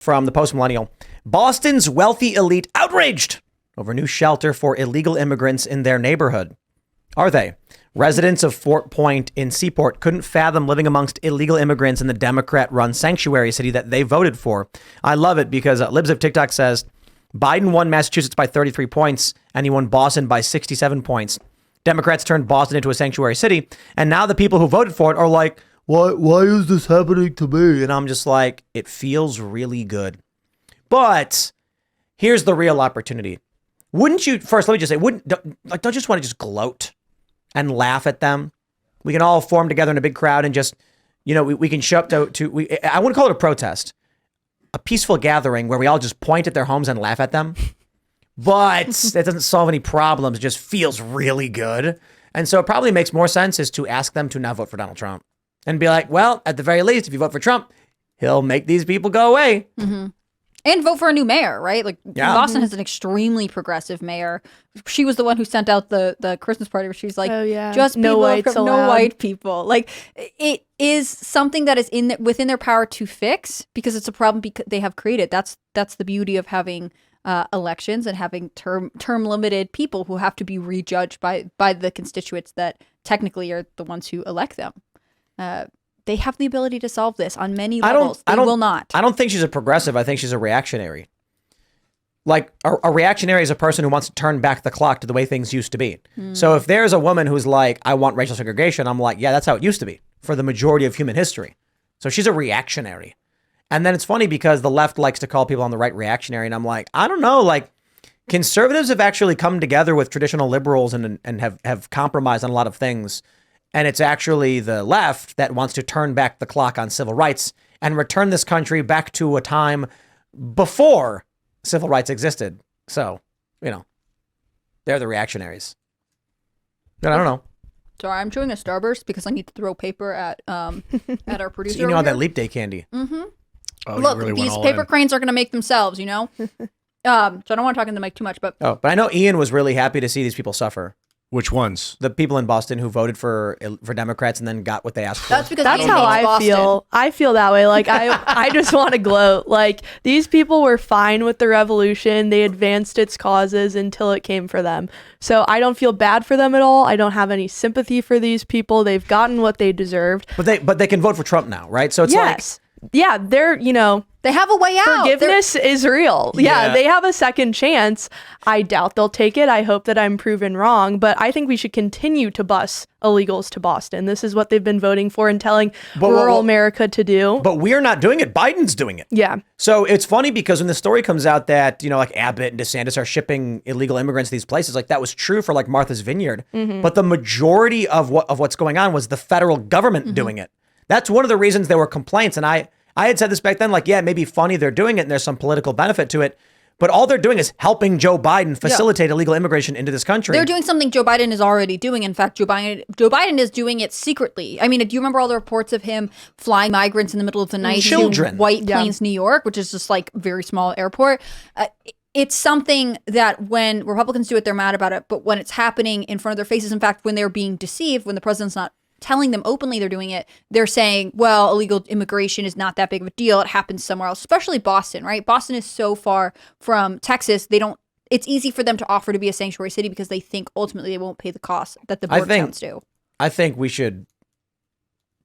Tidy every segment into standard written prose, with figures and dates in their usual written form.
from the Post-Millennial. Boston's wealthy elite outraged over new shelter for illegal immigrants in their neighborhood. Are they? Residents of Fort Point in Seaport couldn't fathom living amongst illegal immigrants in the Democrat-run sanctuary city that they voted for. I love it because Libs of TikTok says Biden won Massachusetts by 33 points and he won Boston by 67 points. Democrats turned Boston into a sanctuary city, and now the people who voted for it are like, why is this happening to me? And I'm just like, it feels really good. But here's the real opportunity. Wouldn't you, first, let me just say, don't you just want to just gloat and laugh at them? We can all form together in a big crowd and just, we can show up I wouldn't call it a protest, a peaceful gathering where we all just point at their homes and laugh at them. But that doesn't solve any problems. It just feels really good. And so it probably makes more sense is to ask them to not vote for Donald Trump and be like, well, at the very least, if you vote for Trump, he'll make these people go away. Mm-hmm. And vote for a new mayor, right? Like Boston has an extremely progressive mayor. She was the one who sent out the Christmas party where she's like, just no white people. Like it is something that is within their power to fix because it's a problem they have created. That's the beauty of having elections and having term limited people who have to be rejudged by the constituents that technically are the ones who elect them. They have the ability to solve this on many levels. They will not. I don't think she's a progressive. I think she's a reactionary. Like a reactionary is a person who wants to turn back the clock to the way things used to be. So if there's a woman who's like, I want racial segregation, I'm like, yeah, that's how it used to be for the majority of human history. So she's a reactionary. And then it's funny because the left likes to call people on the right reactionary. And I'm like, I don't know, like conservatives have actually come together with traditional liberals and have compromised on a lot of things. And it's actually the left that wants to turn back the clock on civil rights and return this country back to a time before civil rights existed. So, they're the reactionaries. But I don't know. Sorry, I'm chewing a Starburst because I need to throw paper at our producer. So all that leap day candy. Mm-hmm. Oh, look, really these paper cranes are going to make themselves, So I don't want to talk in the mic too much, but I know Ian was really happy to see these people suffer. Which ones? The people in Boston who voted for Democrats and then got what they asked for. That's because that's how I feel. I feel that way. Like I just want to gloat. Like these people were fine with the revolution. They advanced its causes until it came for them. So I don't feel bad for them at all. I don't have any sympathy for these people. They've gotten what they deserved. But they can vote for Trump now, right? So it's yeah, they're, they have a way out. Forgiveness is real. Yeah, they have a second chance. I doubt they'll take it. I hope that I'm proven wrong, but I think we should continue to bus illegals to Boston. This is what they've been voting for and telling rural America to do. But we're not doing it. Biden's doing it. Yeah. So it's funny because when the story comes out that, like Abbott and DeSantis are shipping illegal immigrants to these places, like that was true for like Martha's Vineyard. Mm-hmm. But the majority of what's going on was the federal government doing it. That's one of the reasons there were complaints. And I had said this back then, like, yeah, it may be funny they're doing it and there's some political benefit to it. But all they're doing is helping Joe Biden facilitate illegal immigration into this country. They're doing something Joe Biden is already doing. In fact, Joe Biden is doing it secretly. I mean, do you remember all the reports of him flying migrants in the middle of the night Children. to White Plains, New York, which is just like a very small airport? It's something that when Republicans do it, they're mad about it. But when it's happening in front of their faces, in fact, when they're being deceived, when the president's not telling them openly they're doing it, they're saying, well, illegal immigration is not that big of a deal. It happens somewhere else, especially Boston, right? Boston is so far from Texas. It's easy for them to offer to be a sanctuary city because they think ultimately they won't pay the cost that the border towns do. I think we should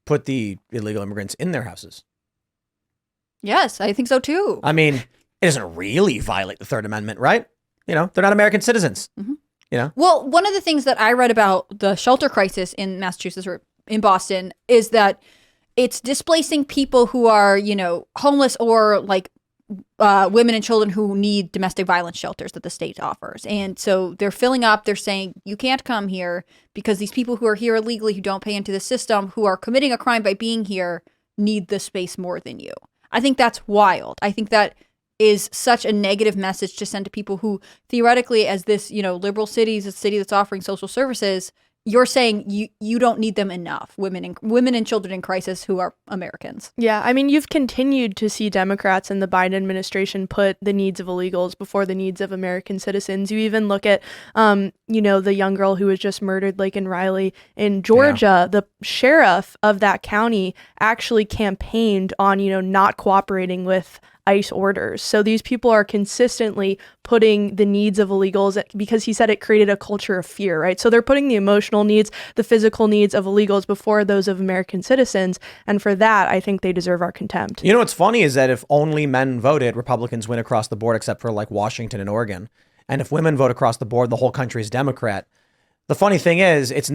put the illegal immigrants in their houses. Yes, I think so too. I mean, it doesn't really violate the Third Amendment, right? They're not American citizens. Mm-hmm. Well, one of the things that I read about the shelter crisis in Massachusetts or in Boston is that it's displacing people who are, homeless or like women and children who need domestic violence shelters that the state offers. And so they're filling up. They're saying, you can't come here because these people who are here illegally, who don't pay into the system, who are committing a crime by being here, need the space more than you. I think that's wild. I think that is such a negative message to send to people who theoretically, as this, liberal city is a city that's offering social services, you're saying you don't need them enough. Women and children in crisis who are Americans. Yeah, I mean, you've continued to see Democrats and the Biden administration put the needs of illegals before the needs of American citizens. You even look at, the young girl who was just murdered, Laken Riley in Georgia. Yeah. The sheriff of that county actually campaigned on, not cooperating with ICE orders. So these people are consistently putting the needs of illegals, because he said it created a culture of fear, right? So they're putting the emotional needs, the physical needs of illegals before those of American citizens. And for that, I think they deserve our contempt. You know what's funny is that if only men voted, Republicans win across the board, except for like Washington and Oregon. And if women vote across the board, the whole country is Democrat. The funny thing is, it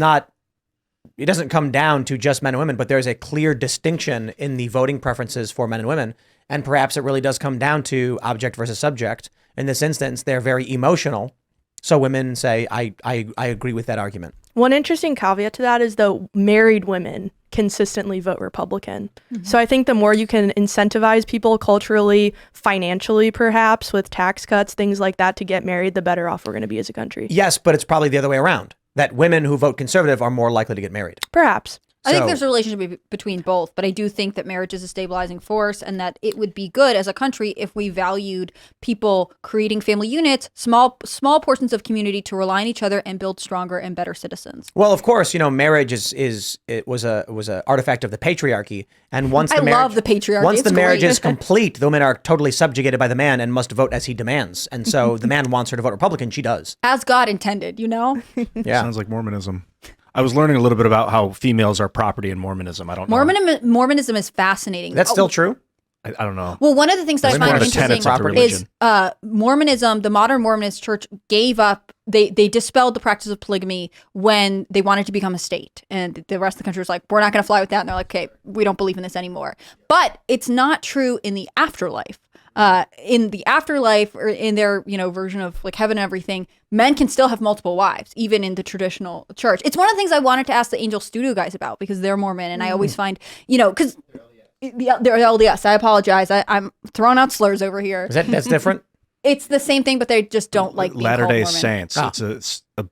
doesn't come down to just men and women, but there's a clear distinction in the voting preferences for men and women. And perhaps it really does come down to object versus subject. In this instance, they're very emotional. So women say, I agree with that argument. One interesting caveat to that is, though, married women consistently vote Republican. So I think the more you can incentivize people culturally, financially, perhaps with tax cuts, things like that, to get married, the better off we're going to be as a country. Yes, but it's probably the other way around, that women who vote conservative are more likely to get married. Perhaps. I think there's a relationship between both, but I do think that marriage is a stabilizing force, and that it would be good as a country if we valued people creating family units, small portions of community to rely on each other and build stronger and better citizens. Well, of course, marriage was a artifact of the patriarchy, and once the marriage, love the patriarchy. Once It's the marriage great. is complete, the women are totally subjugated by the man and must vote as he demands. And so the man wants her to vote Republican, she does. As God intended, Yeah. Sounds like Mormonism. I was learning a little bit about how females are property in Mormonism. I don't know. Mormonism is fascinating. That's still true. I don't know. Well, one of the things that I It's one find of the tenets interesting of the religion. is Mormonism, the modern Mormonist church gave up, they dispelled the practice of polygamy when they wanted to become a state. And the rest of the country was like, we're not going to fly with that. And they're like, okay, we don't believe in this anymore. But it's not true in the afterlife. In the afterlife, or in their version of like heaven and everything, men can still have multiple wives, even in the traditional church. It's one of the things I wanted to ask the Angel Studio guys about, because they're Mormon, and I always find because they're LDS. I apologize. I'm throwing out slurs over here. That's different? It's the same thing, but they just don't like being called Latter-day Mormon. Saints. Ah. It's a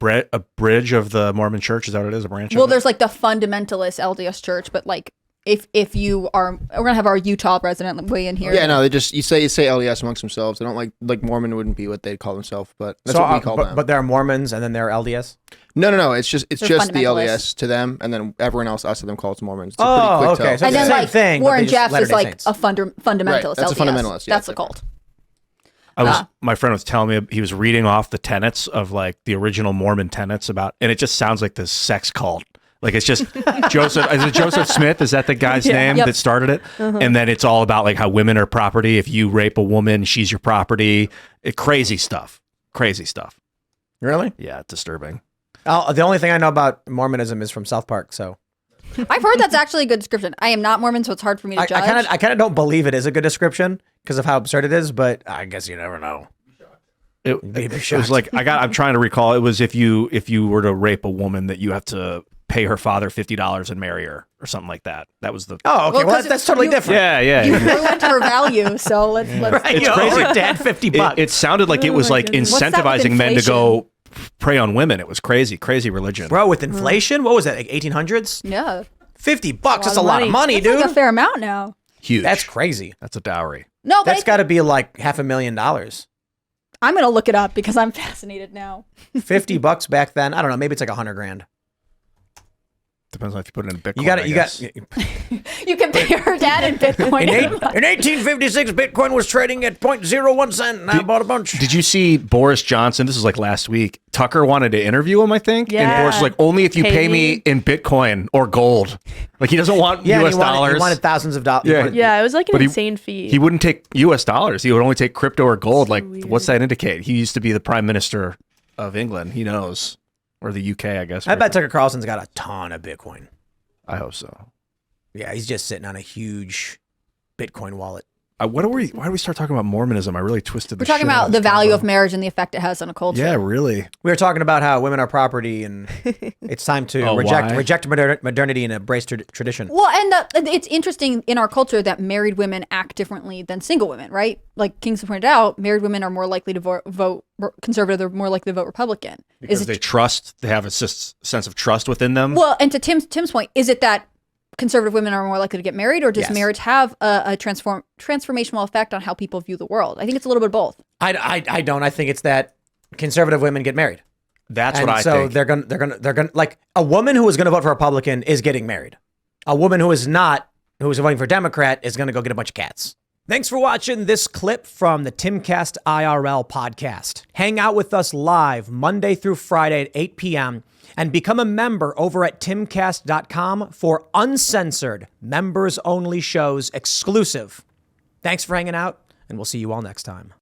bridge of the Mormon church. Is that what it is? A branch? Well, of it? there's like the fundamentalist LDS church, but like if you are, we're gonna have our Utah resident weigh in here. Yeah, no, they just you say LDS amongst themselves. They don't like Mormon wouldn't be what they'd call themselves, but that's what we call them. But there are Mormons and then there are LDS? No. It's just the fundamentalists. LDS to them, and then everyone else, us to them, calls Mormons. It's Oh, a pretty quick okay. tell. So And it's then the same like thing, but Warren they just Jeffs is Latter-day like Saints. a fundamentalist. That's a LDS. fundamentalist, yeah, That's a that's cult. My friend was telling me he was reading off the tenets of like the original Mormon tenets about, and it just sounds like this sex cult. Like it's just Joseph. Is it Joseph Smith? Is that the guy's name Yep. that started it? And then it's all about like how women are property. If you rape a woman, she's your property. Crazy stuff. Crazy stuff. Really? Yeah, disturbing. The only thing I know about Mormonism is from South Park, so I've heard that's actually a good description. I am not Mormon, so it's hard for me to I judge. kind of don't believe it is a good description because of how absurd it is, but I guess you never know. It was shocked. like I'm trying to recall. It was if you were to rape a woman that you have to pay her father $50 and marry her or something like that. That was the. Oh, okay. Well, Well, 'cause that's totally you- different. Yeah. You ruined her value, so let's Right, It's you owe crazy. her dad $50. It sounded like it was like What's that with incentivizing men to go prey on women. It was crazy religion. Bro, with inflation, what was that, like 1800s? Yeah, $50, that's a lot of money, it's dude. like a fair amount now. Huge. That's crazy. That's a dowry. No, but That's got to be like $500,000. I'm gonna look it up because I'm fascinated now. $50 back then. I don't know. Maybe it's like $100,000. Depends on if you put it in Bitcoin. You got I it. You guess. got. You can pay her dad in Bitcoin. In 1856, Bitcoin was trading at 0.01 cent, and I bought a bunch. Did you see Boris Johnson? This was like last week. Tucker wanted to interview him, I think. And Yeah. Boris was like, only if you Pay pay me. me in Bitcoin or gold. Like he doesn't want Yeah, US he wanted, dollars. He wanted thousands of dollars. Yeah. Yeah, it was like an But he- insane fee. He wouldn't take US dollars. He would only take crypto or gold. Like, weird. what's that indicate? He used to be the prime minister of England. He knows. Or the UK, I guess. I bet Tucker Carlson's got a ton of Bitcoin. I hope so. Yeah, he's just sitting on a huge Bitcoin wallet. Why do we start talking about Mormonism? I really twisted the We're talking shit out about the this value of combo. marriage and the effect it has on a culture. Yeah, really. We were talking about how women are property, and it's time to Oh, why? reject modernity and embrace tradition. Well, and it's interesting in our culture that married women act differently than single women, right? Like Kingsley pointed out, married women are more likely to vote conservative. They're more likely to vote Republican. Because they have a sense of trust within them. Well, and to Tim's point, is it that conservative women are more likely to get married, or does Yes. marriage have a transformational effect on how people view the world? I think it's a little bit of both. I don't. I think it's that conservative women get married. That's And what I so think. they're gonna like a woman who is gonna vote for Republican is getting married. A woman who is not, who is voting for Democrat, is gonna go get a bunch of cats. Thanks for watching this clip from the Timcast IRL podcast. Hang out with us live Monday through Friday at 8 p.m. and become a member over at timcast.com for uncensored, members-only shows exclusive. Thanks for hanging out, and we'll see you all next time.